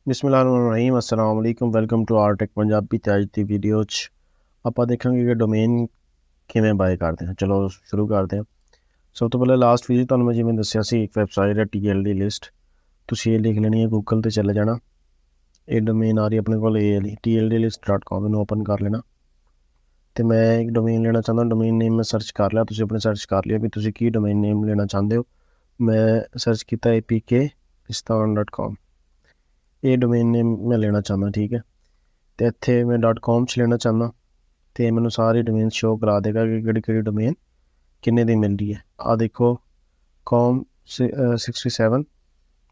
ਬਿਸਮਿल्लाहिर्रहमानिर्रहीम अस्सलाम वालेकुम welcome to R tech Punjabi ਤੇ ਅੱਜ ਦੀ ਵੀਡੀਓ 'ਚ ਆਪਾਂ ਦੇਖਾਂਗੇ ਕਿ ਡੋਮੇਨ ਕਿਵੇਂ ਬਾਏ ਕਰਦੇ ਹਾਂ। ਚਲੋ ਸ਼ੁਰੂ ਕਰਦੇ ਹਾਂ। ਸਭ ਤੋਂ ਪਹਿਲਾਂ ਲਾਸਟ ਵੀਡੀਓ ਤੁਹਾਨੂੰ ਮੈਂ ਜਿਵੇਂ ਦੱਸਿਆ ਸੀ ਇੱਕ ਵੈਬਸਾਈਟ ਹੈ TLD ਲਿਸਟ, ਤੁਸੀਂ ਇਹ ਲਿਖ ਲੈਣੀ ਹੈ, ਗੂਗਲ ਤੇ ਚਲੇ ਜਾਣਾ। ਇਹ ਡੋਮੇਨ ਆ ਰਹੀ ਆਪਣੇ ਕੋਲ ਇਹ ਵਾਲੀ tldlist.com, ਇਹਨੂੰ ਓਪਨ ਕਰ ਲੈਣਾ। ਤੇ ਮੈਂ ਇੱਕ ਡੋਮੇਨ ਲੈਣਾ ਚਾਹੁੰਦਾ। ਡੋਮੇਨ ਨੇਮ ਮੈਂ ਸਰਚ ਕਰ ਲਿਆ, ਤੁਸੀਂ ਆਪਣੇ ਸਰਚ ਕਰ ਲਿਆ ਵੀ ਤੁਸੀਂ ਕੀ ਡੋਮੇਨ ਨੇਮ ਲੈਣਾ ਚਾਹੁੰਦੇ ਹੋ। ਮੈਂ ਸਰਚ ਕੀਤਾ apkistan.com, ਇਹ ਡੋਮੇਨ ਨੇਮ ਮੈਂ ਲੈਣਾ ਚਾਹੁੰਦਾ। ਠੀਕ ਹੈ, ਅਤੇ ਇੱਥੇ ਮੈਂ .com 'ਚ ਲੈਣਾ ਚਾਹੁੰਦਾ ਅਤੇ ਮੈਨੂੰ ਸਾਰੀ ਡੋਮੇਨ ਸ਼ੋਅ ਕਰਾ ਦੇਗਾ ਕਿ ਕਿਹੜੀ ਡੋਮੇਨ ਕਿੰਨੇ ਦੀ ਮਿਲ ਰਹੀ ਹੈ। ਆਹ ਦੇਖੋ com67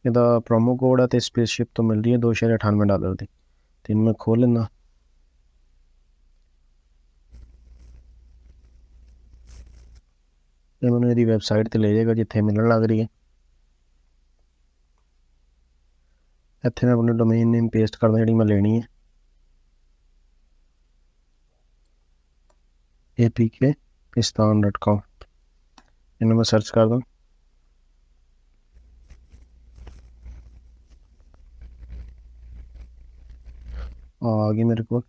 ਇਹਦਾ ਪ੍ਰੋਮੋ ਕੋਡ ਹੈ ਅਤੇ ਸਪੇਸਸ਼ਿਪ ਤੋਂ ਮਿਲ ਰਹੀ ਹੈ $2.98 ਦੀ। ਅਤੇ ਇਹਨੂੰ ਮੈਂ ਖੋਲ੍ਹ ਲੈਂਦਾ। ਇਹ ਮੈਨੂੰ ਇਹਦੀ ਵੈਬਸਾਈਟ 'ਤੇ ਲੈ ਜਾਏਗਾ ਜਿੱਥੇ ਮਿਲਣ ਲੱਗ ਰਹੀ ਹੈ। ਇੱਥੇ ਮੈਂ ਆਪਣੀ ਡੋਮੇਨ ਨੇਮ ਪੇਸਟ ਕਰਦਾ ਜਿਹੜੀ ਮੈਂ ਲੈਣੀ ਹੈ, apkistan.com। ਇਹਨੂੰ ਮੈਂ ਸਰਚ ਕਰਦਾ। ਆ ਗਈ ਮੇਰੇ ਕੋਲ।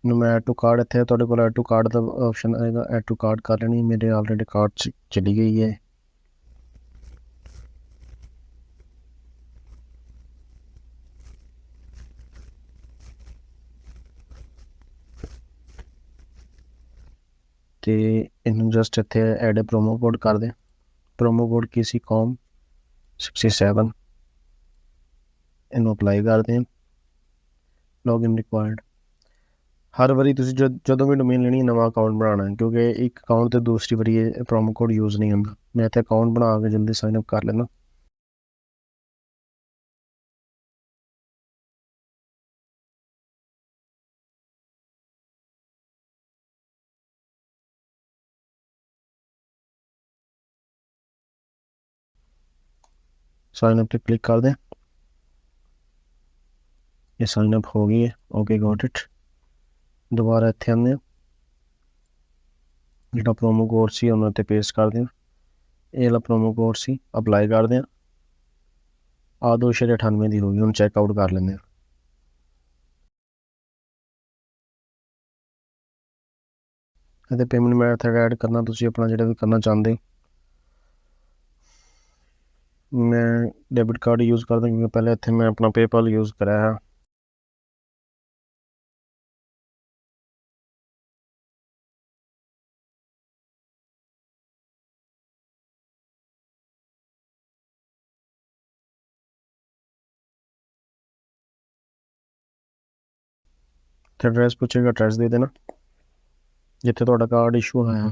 ਇਹਨੂੰ ਮੈਂ ਐਡ ਟੂ ਕਾਰਡ, ਇੱਥੇ ਤੁਹਾਡੇ ਕੋਲ ਐਡ ਟੂ ਕਾਰਡ ਦਾ ਆਪਸ਼ਨ ਆਏਗਾ, ਐਡ ਟੂ ਕਾਰਡ ਕਰ ਲੈਣੀ। ਮੇਰੇ ਆਲਰੇਡੀ ਕਾਰਡ 'ਚ ਚਲੀ ਗਈ ਹੈ। ਅਤੇ ਇਹਨੂੰ ਜਸਟ ਇੱਥੇ ਐਡ ਪ੍ਰੋਮੋ ਕੋਡ ਕਰ ਦੇ। ਪ੍ਰੋਮੋ ਕੋਡ ਕੀ ਸੀ? com67। ਇਹਨੂੰ ਅਪਲਾਈ ਕਰਦੇ ਹਾਂ। Login required. ਹਰ ਵਾਰੀ ਤੁਸੀਂ ਜਦੋਂ ਵੀ ਡੋਮੇਨ ਲੈਣੀ ਨਵਾਂ ਅਕਾਊਂਟ ਬਣਾਉਣਾ, ਕਿਉਂਕਿ ਇੱਕ ਅਕਾਊਂਟ 'ਤੇ ਦੂਸਰੀ ਵਾਰੀ ਇਹ ਪ੍ਰੋਮੋ ਕੋਡ ਯੂਜ਼ ਨਹੀਂ ਹੁੰਦਾ। ਮੈਂ ਇੱਥੇ ਅਕਾਊਂਟ ਬਣਾ ਕੇ ਜਲਦੀ ਸਾਈਨ ਅਪ ਕਰ ਲੈਣਾ। ਸਾਈਨ ਅਪ 'ਤੇ ਕਲਿੱਕ ਕਰਦੇ ਹਾਂ। ਇਹ ਸਾਈਨ ਅਪ ਹੋ ਗਈ ਹੈ। Okay, got it. ਦੁਬਾਰਾ ਇੱਥੇ ਆਉਂਦੇ ਹਾਂ, ਜਿਹੜਾ ਪ੍ਰੋਮੋ ਕੋਡ ਸੀ ਉਹਨਾਂ 'ਤੇ ਪੇਸਟ ਕਰਦੇ ਹਾਂ। ਇਹ ਵਾਲਾ ਪ੍ਰੋਮੋ ਕੋਡ ਸੀ, ਅਪਲਾਈ ਕਰਦੇ ਹਾਂ। ਆਹ 2.98 ਦੀ ਹੋ ਗਈ। ਹੁਣ ਚੈੱਕ ਆਊਟ ਕਰ ਲੈਂਦੇ ਹਾਂ। ਇਹਦੇ ਪੇਮੈਂਟ ਮੈਥਡ ਐਡ ਕਰਨਾ ਤੁਸੀਂ ਆਪਣਾ ਜਿਹੜਾ ਵੀ ਕਰਨਾ ਚਾਹੁੰਦੇ ਹੋ। ਮੈਂ ਡੈਬਿਟ ਕਾਰਡ ਯੂਜ਼ ਕਰਦਾ ਕਿਉਂਕਿ ਪਹਿਲੇ ਇੱਥੇ ਮੈਂ ਆਪਣਾ ਪੇਪਾਲ ਯੂਜ਼ ਕਰਾਇਆ ਹੈ। ਤੇ ਐਡਰੈਸ ਪੁੱਛੇਗਾ, ਐਡਰੈਸ ਦੇ ਦੇਣਾ ਜਿੱਥੇ ਤੁਹਾਡਾ ਕਾਰਡ ਇਸ਼ੂ ਹੋਇਆ।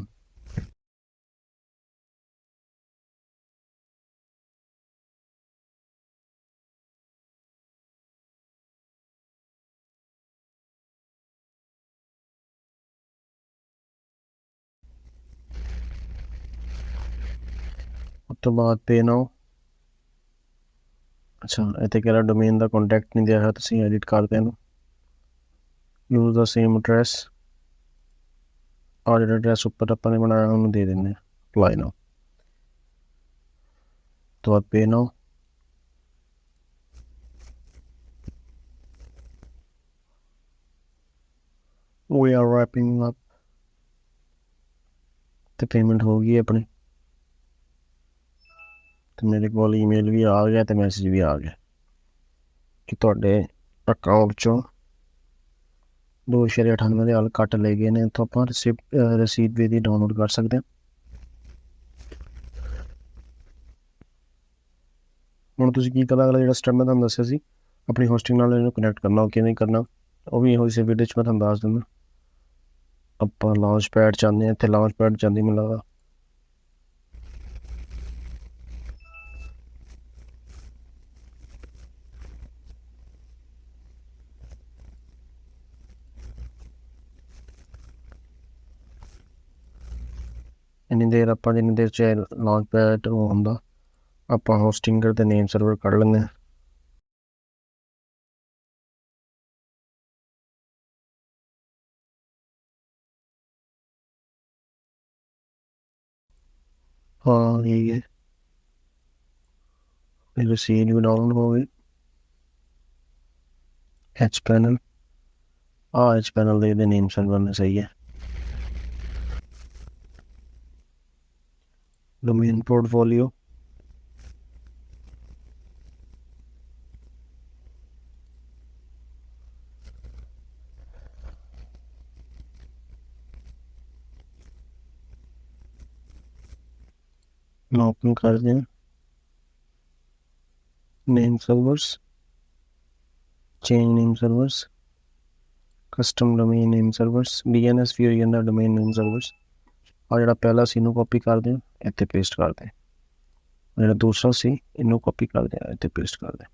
ਉਸ ਤੋਂ ਬਾਅਦ ਪੇ ਨਾਓ। ਅੱਛਾ, ਇੱਥੇ ਕਿਹੜਾ ਡੋਮੇਨ ਦਾ ਕੰਟੈਕਟ ਨਹੀਂ ਦਿਆ ਹੈ, ਤੁਸੀਂ ਐਡਿਟ ਕਰਦੇ ਇਹਨੂੰ। ਯੂਜ਼ ਦਾ ਸੇਮ ਐਡਰੈਸ। ਆਹ ਜਿਹੜਾ ਐਡਰੈਸ ਉੱਪਰ ਆਪਾਂ ਨੇ ਬਣਾਇਆ ਉਹਨੂੰ ਦੇ ਦਿੰਦੇ ਹਾਂ। ਅਪਲਾਈ ਨਾਓ ਤੋਂ ਬਾਅਦ pay now. We are wrapping up. ਤੇ ਪੇਮੈਂਟ ਹੋ ਗਈ ਆਪਣੀ। ਤੇ ਮੇਰੇ ਕੋਲ ਈਮੇਲ ਵੀ ਆ ਗਿਆ ਤੇ ਮੈਸੇਜ ਵੀ ਆ ਗਿਆ ਕਿ ਤੁਹਾਡੇ ਅਕਾਊਂਟ 'ਚੋਂ 2.98 ਦੇ ਹਾਲ ਕੱਟ ਲਏ ਗਏ ਨੇ। ਇੱਥੋਂ ਆਪਾਂ ਰਸੀਦ ਵੀ ਇਹਦੀ ਡਾਊਨਲੋਡ ਕਰ ਸਕਦੇ ਹਾਂ। ਹੁਣ ਤੁਸੀਂ ਕੀ ਕਰਨਾ, ਅਗਲਾ ਜਿਹੜਾ ਸਟੈਪ ਮੈਂ ਤੁਹਾਨੂੰ ਦੱਸਿਆ ਸੀ ਆਪਣੀ ਹੋਸਟਿੰਗ ਨਾਲ ਇਹਨੂੰ ਕਨੈਕਟ ਕਰਨਾ, ਉਹ ਕਿਵੇਂ ਕਰਨਾ ਉਹ ਵੀ ਇਹੋ ਜਿਹੇ ਵੀਡੀਓ 'ਚ ਮੈਂ ਤੁਹਾਨੂੰ ਦੱਸ ਦਿੰਦਾ। ਆਪਾਂ ਲਾਂਚ ਪੈਡ ਚਾਹੁੰਦੇ ਹਾਂ, ਇੱਥੇ ਲਾਂਚ ਪੈਡ ਚਾਹੁੰਦੀ ਮੈਨੂੰ ਲੱਗਦਾ। ਇੰਨੀ ਦੇਰ ਆਪਾਂ ਜਿੰਨੀ ਦੇਰ 'ਚ ਲਾਂਚ ਪੈਡ ਉਹ ਹੁੰਦਾ ਆਪਾਂ ਹੋਸਟਿੰਗਰ ਤੇ ਨੇਮ ਸਰਵਰ ਕੱਢ ਲੈਂਦੇ ਹਾਂ। ਹਾਂ ਇਹ ਹੈ, ਰਸੀਦ ਵੀ ਡਾਊਨਲੋਡ ਹੋ ਗਈ। एच पैनल एच पैनल ਦੇ ਨੇਮ ਸਰਵਰ ਨੇ ਸਹੀ ਹੈ। डोमेन पोर्टफोलियो मैं ओपन कर दें। Name servers, change name servers, custom domain name servers, DNS भी हो जाता डोमेन नेम सर्वर्स। और जो पहला सी इनू कॉपी कर दें, इतने पेस्ट कर दें। जो दूसरा सी इनू कॉपी कर दें, इतने पेस्ट कर दें।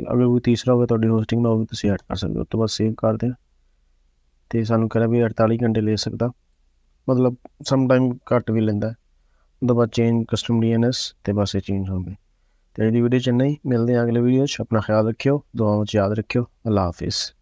अगर कोई तीसरा होगा तो होस्टिंग में होगी तो ऐड कर सकते हो। तो बस सेव कर दें। तो सानू कह भी 48 घंटे ले सकता, मतलब सम टाइम घट भी लेंदा। तो बाद चेंज कस्टम DNS तो बस ये चेंज हो गए। तो ये वीडियो च नहीं मिलते हैं अगले वीडियो। अपना ख्याल रखियो, दुआओं याद रखियो। अल्लाह हाफिज़।